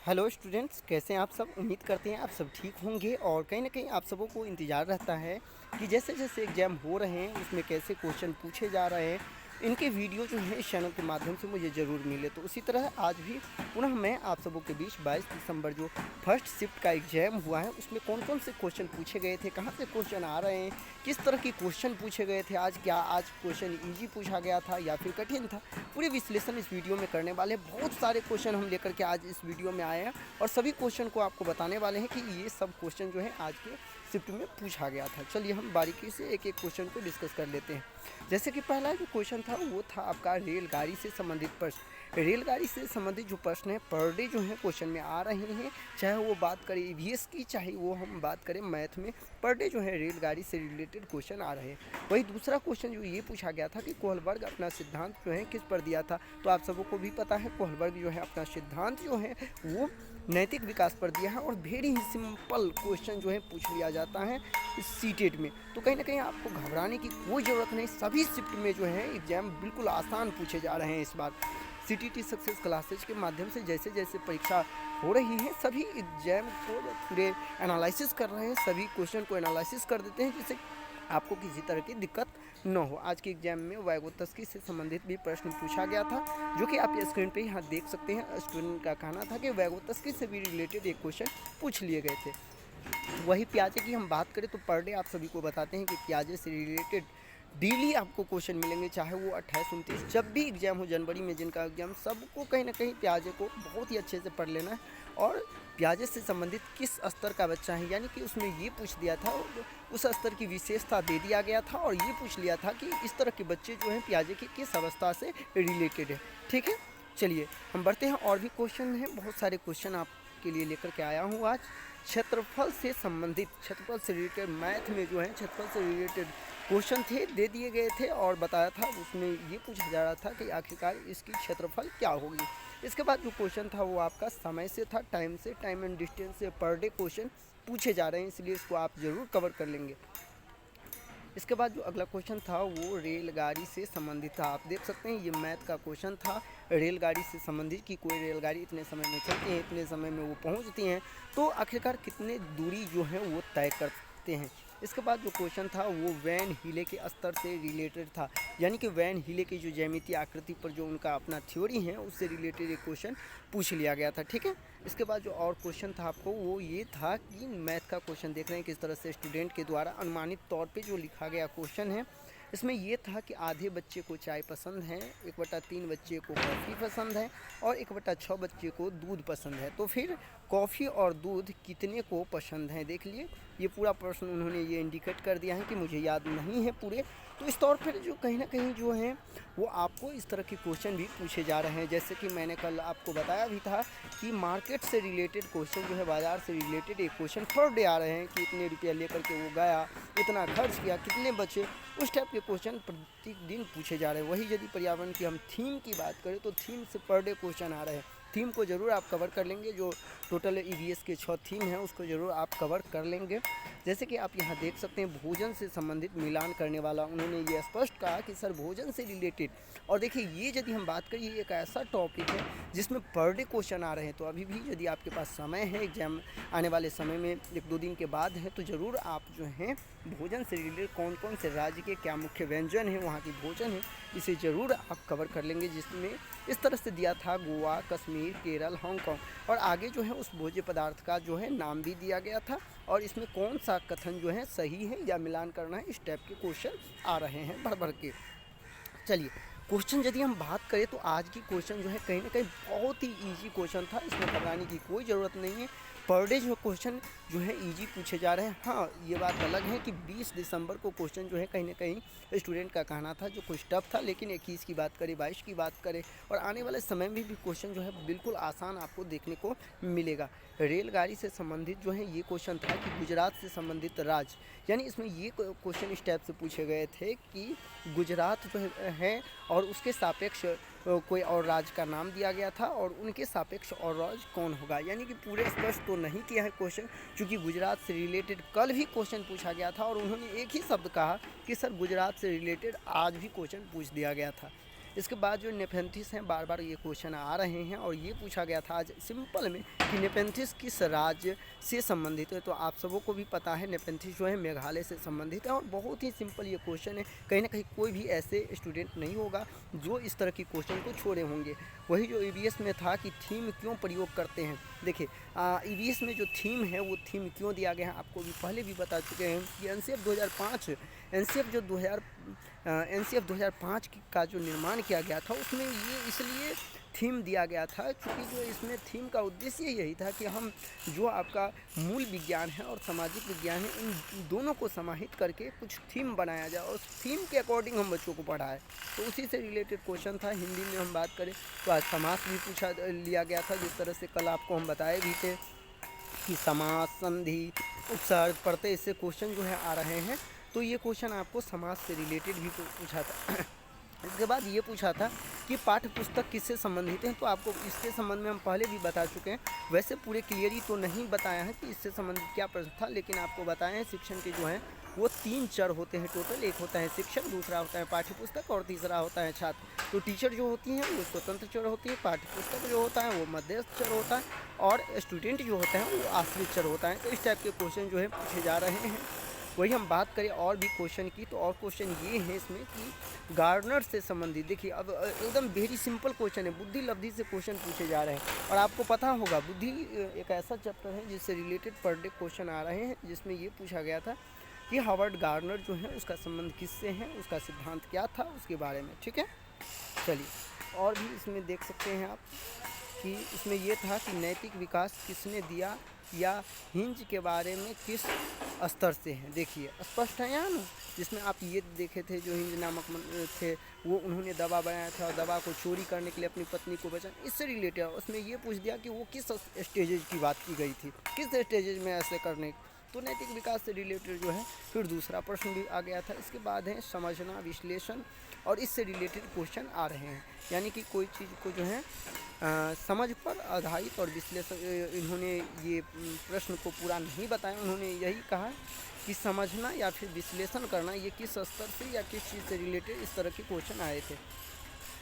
Hello students, कैसे हैं आप सब। उम्मीद करते हैं आप सब ठीक होंगे और कहीं ना कहीं आप सबों को इंतज़ार रहता है कि जैसे जैसे एग्ज़ाम हो रहे हैं उसमें कैसे क्वेश्चन पूछे जा रहे हैं, इनके वीडियो जो हैं इस चैनल के माध्यम से मुझे ज़रूर मिले। तो उसी तरह आज भी पुनः मैं आप सबों के बीच 22 दिसंबर जो फर्स्ट शिफ्ट का एग्ज़ाम हुआ है उसमें कौन कौन से क्वेश्चन पूछे गए थे, कहाँ से क्वेश्चन आ रहे हैं, किस तरह के क्वेश्चन पूछे गए थे, आज क्वेश्चन ईजी पूछा गया था या फिर कठिन था, पूरे विश्लेषण इस वीडियो में करने वाले हैं। बहुत सारे क्वेश्चन हम लेकर के आज इस वीडियो में आए हैं और सभी क्वेश्चन को आपको बताने वाले हैं कि ये सब क्वेश्चन जो है आज के शिफ्ट में पूछा गया था। चलिए हम बारीकी से एक एक क्वेश्चन को डिस्कस कर लेते हैं। जैसे कि पहला जो क्वेश्चन था वो था आपका रेलगाड़ी से संबंधित प्रश्न। रेलगाड़ी से संबंधित जो प्रश्न है पर डे जो है क्वेश्चन में आ रहे हैं, चाहे वो बात करें ईवीएस की, चाहे वो हम बात करें मैथ में, पर डे जो है रेलगाड़ी से रिलेटेड क्वेश्चन आ रहे हैं। वही दूसरा क्वेश्चन जो ये पूछा गया था कि कोहलबर्ग अपना सिद्धांत जो है किस पर दिया था। तो आप सबों को भी पता है कोहलबर्ग जो है अपना सिद्धांत जो है वो नैतिक विकास पर दिया है और वेरी ही सिंपल क्वेश्चन जो है पूछ लिया जाता है सीटेट में। तो कहीं ना कहीं आपको घबराने की कोई ज़रूरत नहीं, सभी शिफ्ट में जो है एग्जाम बिल्कुल आसान पूछे जा रहे हैं इस बार। सीटीटी सक्सेस क्लासेज के माध्यम से जैसे जैसे परीक्षा हो रही है सभी एग्जाम को पूरे एनालिसिस कर रहे हैं, सभी क्वेश्चन को एनालिसिस कर देते हैं जिससे आपको किसी तरह की दिक्कत न हो। आज के एग्जाम में वायगोत्स्की से संबंधित भी प्रश्न पूछा गया था, जो कि आप स्क्रीन पे यहाँ देख सकते हैं। स्टूडेंट का कहना था कि वायगोत्स्की से भी रिलेटेड एक क्वेश्चन पूछ लिए गए थे। वही प्याजे की हम बात करें तो पर डे आप सभी को बताते हैं कि प्याजे से रिलेटेड डेली आपको क्वेश्चन मिलेंगे, चाहे वो 28-29 जब भी एग्ज़ाम हो जनवरी में जिनका एग्ज़ाम, सबको कहीं ना कहीं प्याजे को बहुत ही अच्छे से पढ़ लेना है। और प्याजे से संबंधित किस स्तर का बच्चा है, यानी कि उसमें ये पूछ दिया था, उस स्तर की विशेषता दे दिया गया था और ये पूछ लिया था कि इस तरह के बच्चे जो हैं प्याजे की किस अवस्था से रिलेटेड है। ठीक है, चलिए हम बढ़ते हैं। और भी क्वेश्चन हैं, बहुत सारे क्वेश्चन आपके लिए लेकर के आया हूँ आज। क्षेत्रफल से संबंधित, क्षेत्रफल से रिलेटेड मैथ में जो है क्षेत्रफल से रिलेटेड क्वेश्चन थे, दे दिए गए थे और बताया था, उसमें ये पूछा जा रहा था कि आखिरकार इसकी क्षेत्रफल क्या होगी। इसके बाद जो क्वेश्चन था वो आपका समय से था, टाइम से, टाइम एंड डिस्टेंस से पर डे क्वेश्चन पूछे जा रहे हैं, इसलिए इसको आप ज़रूर कवर कर लेंगे। इसके बाद जो अगला क्वेश्चन था वो रेलगाड़ी से संबंधित था। आप देख सकते हैं ये मैथ का क्वेश्चन था, रेलगाड़ी से संबंधित कि कोई रेलगाड़ी इतने समय में चलती है, इतने समय में वो पहुंचती हैं, तो आखिरकार कितने दूरी जो है वो तय करते हैं। इसके बाद जो क्वेश्चन था वो वैन हीले के स्तर से रिलेटेड था, यानी कि वैन हीले की जो ज्यामितीय आकृति पर जो उनका अपना थ्योरी है उससे रिलेटेड एक क्वेश्चन पूछ लिया गया था। ठीक है, इसके बाद जो और क्वेश्चन था आपको वो ये था कि मैथ का क्वेश्चन देख रहे हैं किस तरह से स्टूडेंट के द्वारा अनुमानित तौर पे जो लिखा गया क्वेश्चन है। इसमें ये था कि आधे बच्चे को चाय पसंद है, 1/3 बच्चे को कॉफ़ी पसंद है और 1/6 बच्चे को दूध पसंद है, तो फिर कॉफ़ी और दूध कितने को पसंद है। देख लिए ये पूरा प्रश्न उन्होंने ये इंडिकेट कर दिया है कि मुझे याद नहीं है पूरे। तो इस तौर पर जो कहीं ना कहीं जो है वो आपको इस तरह के क्वेश्चन भी पूछे जा रहे हैं। जैसे कि मैंने कल आपको बताया भी था कि मार्केट से रिलेटेड क्वेश्चन जो है, बाज़ार से रिलेटेड एक क्वेश्चन पर डे आ रहे हैं कि इतने रुपया लेकर के वो गया, इतना खर्च किया, कितने बचे, उस टाइप के क्वेश्चन प्रतिदिन पूछे जा रहे हैं। वही यदि पर्यावरण की हम थीम की बात करें तो थीम से पर डे क्वेश्चन आ रहे हैं। थीम को ज़रूर आप कवर कर लेंगे, जो टोटल ईवीएस के 6 थीम हैं उसको ज़रूर आप कवर कर लेंगे। जैसे कि आप यहाँ देख सकते हैं भोजन से संबंधित मिलान करने वाला, उन्होंने ये स्पष्ट कहा कि सर भोजन से रिलेटेड। और देखिए ये यदि हम बात करें ये एक ऐसा टॉपिक है जिसमें पर डे क्वेश्चन आ रहे हैं, तो अभी भी यदि आपके पास समय है, एग्जाम आने वाले समय में 1-2 दिन के बाद है, तो ज़रूर आप जो हैं भोजन से रिलेटेड कौन कौन से राज्य के क्या मुख्य व्यंजन हैं, वहाँ की भोजन है, इसे ज़रूर आप कवर कर लेंगे। जिसमें इस तरह से दिया था गोवा, कश्मीर, केरल, हांगकांग, और आगे जो है उस भोज्य पदार्थ का जो है नाम भी दिया गया था और इसमें कौन सा कथन जो है सही है या मिलान करना है, इस टाइप के क्वेश्चन आ रहे हैं भर भर के। चलिए क्वेश्चन यदि हम बात करें तो आज की क्वेश्चन जो है कहीं ना कहीं बहुत ही इजी क्वेश्चन था, इसमें घबराने की कोई ज़रूरत नहीं है। पर डे जो क्वेश्चन जो है इजी पूछे जा रहे हैं। हाँ, ये बात अलग है कि 20 दिसंबर को क्वेश्चन जो है कहीं ना कहीं स्टूडेंट का कहना था जो कुछ टफ था, लेकिन 21 की बात करें, 22 की बात करें और आने वाले समय में भी क्वेश्चन जो है बिल्कुल आसान आपको देखने को मिलेगा। रेलगाड़ी से संबंधित जो है ये क्वेश्चन था कि गुजरात से संबंधित राज्य, यानी इसमें ये क्वेश्चन इस टाइप से पूछे गए थे कि गुजरात जो है और उसके सापेक्ष कोई और राज्य का नाम दिया गया था और उनके सापेक्ष और राज्य कौन होगा, यानी कि पूरे स्पष्ट तो नहीं किया है क्वेश्चन, क्योंकि गुजरात से रिलेटेड कल भी क्वेश्चन पूछा गया था और उन्होंने एक ही शब्द कहा कि सर गुजरात से रिलेटेड आज भी क्वेश्चन पूछ दिया गया था। इसके बाद जो नेपेंथिस हैं, बार बार ये क्वेश्चन आ रहे हैं और ये पूछा गया था आज सिंपल में कि नेपेंथिस किस राज्य से संबंधित है। तो आप सबों को भी पता है नेपेंथिस जो है मेघालय से संबंधित है और बहुत ही सिंपल ये क्वेश्चन है। कहीं ना कहीं कोई भी ऐसे स्टूडेंट नहीं होगा जो इस तरह की क्वेश्चन को छोड़े होंगे। वही जो ईवीएस में था कि थीम क्यों प्रयोग करते हैं। देखिए ईवीएस में जो थीम है वो थीम क्यों दिया गया है आपको भी पहले भी बता चुके हैं कि एनसीएफ 2005 का जो निर्माण किया गया था उसमें ये इसलिए थीम दिया गया था क्योंकि जो इसमें थीम का उद्देश्य यही था कि हम जो आपका मूल विज्ञान है और सामाजिक विज्ञान है इन दोनों को समाहित करके कुछ थीम बनाया जाए और उस थीम के अकॉर्डिंग हम बच्चों को पढ़ाएं। तो उसी से रिलेटेड क्वेश्चन था। हिंदी में हम बात करें तो आज समास भी पूछा लिया गया था, जिस तरह से कल आपको हम बताए भी थे कि समास, संधि, उपसर्ग, प्रत्यय, इससे क्वेश्चन जो है आ रहे हैं। तो ये क्वेश्चन आपको समास से रिलेटेड भी पूछा था। इसके बाद ये पूछा था कि पाठ्य पुस्तक किससे संबंधित है। तो आपको इसके संबंध में हम पहले भी बता चुके हैं। वैसे पूरे क्लियरली तो नहीं बताया है कि इससे संबंधित क्या प्रश्न था, लेकिन आपको बताए हैं शिक्षण के जो हैं वो 3 चर होते हैं टोटल। एक होता है शिक्षक, दूसरा होता है पाठ्य पुस्तक और तीसरा होता है छात्र। तो टीचर जो होती हैं वो स्वतंत्र चर होती है, पाठ्य पुस्तक जो होता है वो मध्यस्थ चर होता है और स्टूडेंट जो होता है वो आश्रित चर होता है। तो इस टाइप के क्वेश्चन जो है पूछे जा रहे हैं। वही हम बात करें और भी क्वेश्चन की, तो और क्वेश्चन ये है इसमें कि गार्डनर से संबंधित। देखिए अब एकदम वेरी सिंपल क्वेश्चन है, बुद्धि लब्धि से क्वेश्चन पूछे जा रहे हैं। और आपको पता होगा बुद्धि एक ऐसा चैप्टर है जिससे रिलेटेड पर डे क्वेश्चन आ रहे हैं, जिसमें ये पूछा गया था कि हार्वर्ड गार्डनर जो है उसका संबंध किससे है, उसका सिद्धांत क्या था, उसके बारे में। ठीक है, चलिए और भी इसमें देख सकते हैं आप कि इसमें यह था कि नैतिक विकास किसने दिया या हिंज के बारे में किस स्तर से है। देखिए स्पष्ट है यहाँ ना, जिसमें आप ये देखे थे जो हिंज नामक थे वो उन्होंने दवा बनाया था और दवा को चोरी करने के लिए अपनी पत्नी को बचाना, इससे रिलेटेड उसमें ये पूछ दिया कि वो किस स्टेजेज की बात की गई थी, किस स्टेजेज में ऐसे करने। तो नैतिक विकास से रिलेटेड जो है फिर दूसरा प्रश्न भी आ गया था। इसके बाद है समझना, विश्लेषण और इससे रिलेटेड क्वेश्चन आ रहे हैं। यानी कि कोई चीज़ को जो है समझ पर आधारित और विश्लेषण, इन्होंने ये प्रश्न को पूरा नहीं बताया। उन्होंने यही कहा कि समझना या फिर विश्लेषण करना ये किस स्तर से या किस चीज़ से रिलेटेड इस तरह के क्वेश्चन आए थे।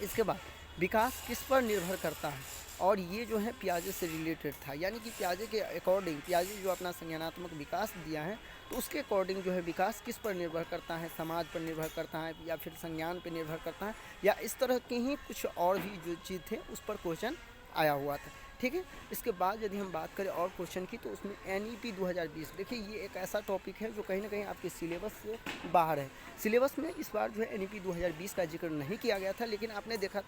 इसके बाद विकास किस पर निर्भर करता है, और ये जो है पियाजे से रिलेटेड था। यानी कि पियाजे के अकॉर्डिंग, पियाजे जो अपना संज्ञानात्मक विकास दिया है तो उसके अकॉर्डिंग जो है विकास किस पर निर्भर करता है, समाज पर निर्भर करता है या फिर संज्ञान पर निर्भर करता है, या इस तरह के ही कुछ और भी जो चीज़ थे उस पर क्वेश्चन आया हुआ था। ठीक है, इसके बाद यदि हम बात करें और क्वेश्चन की, तो उसमें NEP 2020, देखिए ये एक ऐसा टॉपिक है जो कहीं ना कहीं आपके सिलेबस से बाहर है। सिलेबस में इस बार जो है NEP 2020 का जिक्र नहीं किया गया था, लेकिन आपने देखा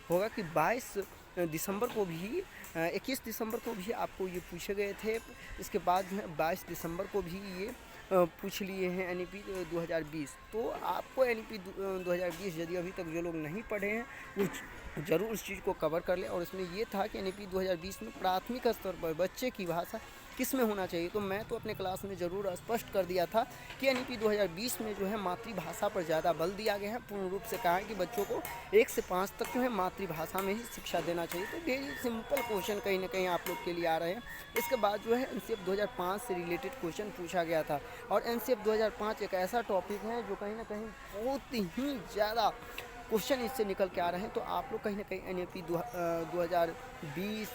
होगा कि 22 दिसंबर को भी 21 दिसंबर को भी आपको ये पूछे गए थे। इसके बाद जो है 22 दिसंबर को भी ये पूछ लिए हैं NEP 2020। तो आपको NEP 2020 यदि अभी तक जो लोग नहीं पढ़े हैं वो ज़रूर उस चीज़ को कवर कर लें। और इसमें ये था कि NEP 2020 में प्राथमिक स्तर पर बच्चे की भाषा किस में होना चाहिए। तो मैं तो अपने क्लास में ज़रूर स्पष्ट कर दिया था कि NEP 2020 में जो है मातृभाषा पर ज़्यादा बल दिया गया है। पूर्ण रूप से कहा है कि बच्चों को 1 से 5 तक जो है मातृभाषा में ही शिक्षा देना चाहिए। तो वेरी सिंपल क्वेश्चन कहीं ना कहीं आप लोग के लिए आ रहे हैं। इसके बाद जो है NCF 2005 से रिलेटेड क्वेश्चन पूछा गया था। और NCF 2005 एक ऐसा टॉपिक है जो कहीं ना कहीं बहुत ही ज़्यादा क्वेश्चन इससे निकल के आ रहे हैं। तो आप लोग कहीं ना कहीं NEP 2020,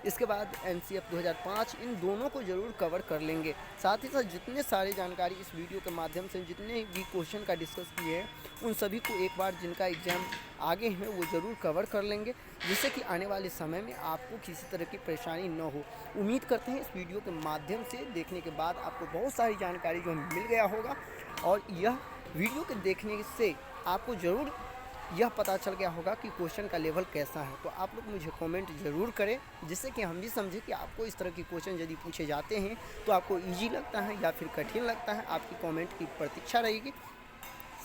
इसके बाद NCF 2005, इन दोनों को ज़रूर कवर कर लेंगे। साथ ही साथ जितने सारे जानकारी इस वीडियो के माध्यम से जितने भी क्वेश्चन का डिस्कस किए हैं उन सभी को एक बार जिनका एग्ज़ाम आगे हैं वो ज़रूर कवर कर लेंगे, जिससे कि आने वाले समय में आपको किसी तरह की परेशानी न हो। उम्मीद करते हैं इस वीडियो के माध्यम से देखने के बाद आपको बहुत सारी जानकारी जो मिल गया होगा, और यह वीडियो के देखने से आपको ज़रूर यह पता चल गया होगा कि क्वेश्चन का लेवल कैसा है। तो आप लोग मुझे कमेंट ज़रूर करें, जिससे कि हम भी समझें कि आपको इस तरह की क्वेश्चन यदि पूछे जाते हैं तो आपको इजी लगता है या फिर कठिन लगता है। आपकी कमेंट की प्रतीक्षा रहेगी।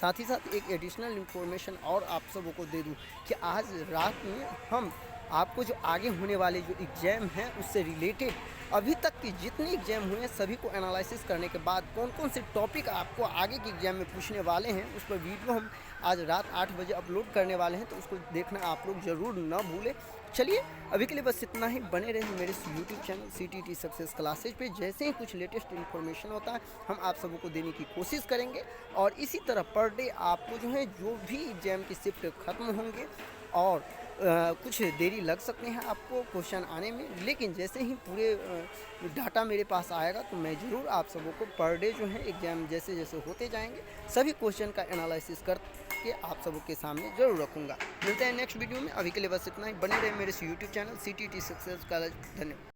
साथ ही साथ एक एडिशनल इन्फॉर्मेशन और आप सबों को दे दूं कि आज रात में हम आपको जो आगे होने वाले जो एग्ज़ाम हैं उससे रिलेटेड अभी तक के जितने एग्ज़ाम हुए हैं सभी को एनालिसिस करने के बाद कौन कौन से टॉपिक आपको आगे के एग्ज़ाम में पूछने वाले हैं उस पर वीडियो हम आज रात 8 बजे अपलोड करने वाले हैं। तो उसको देखना आप लोग ज़रूर न भूलें। चलिए अभी के लिए बस इतना ही। बने रहे मेरे YouTube channel CTT success classes पे। जैसे ही कुछ लेटेस्ट इन्फॉर्मेशन होता है हम आप सबों को देने की कोशिश करेंगे। और इसी तरह पर डे आपको जो है जो भी एग्ज़ाम की शिफ्ट ख़त्म होंगे और कुछ देरी लग सकते हैं आपको क्वेश्चन आने में, लेकिन जैसे ही पूरे डाटा मेरे पास आएगा तो मैं ज़रूर आप सबों को पर डे जो है एग्ज़ाम जैसे जैसे होते जाएंगे सभी क्वेश्चन का एनालिसिस करके आप सबों के सामने ज़रूर रखूँगा। मिलते हैं नेक्स्ट वीडियो में, अभी के लिए बस इतना ही। बने रहे मेरे इस YouTube channel CTT success college. धन्यवाद।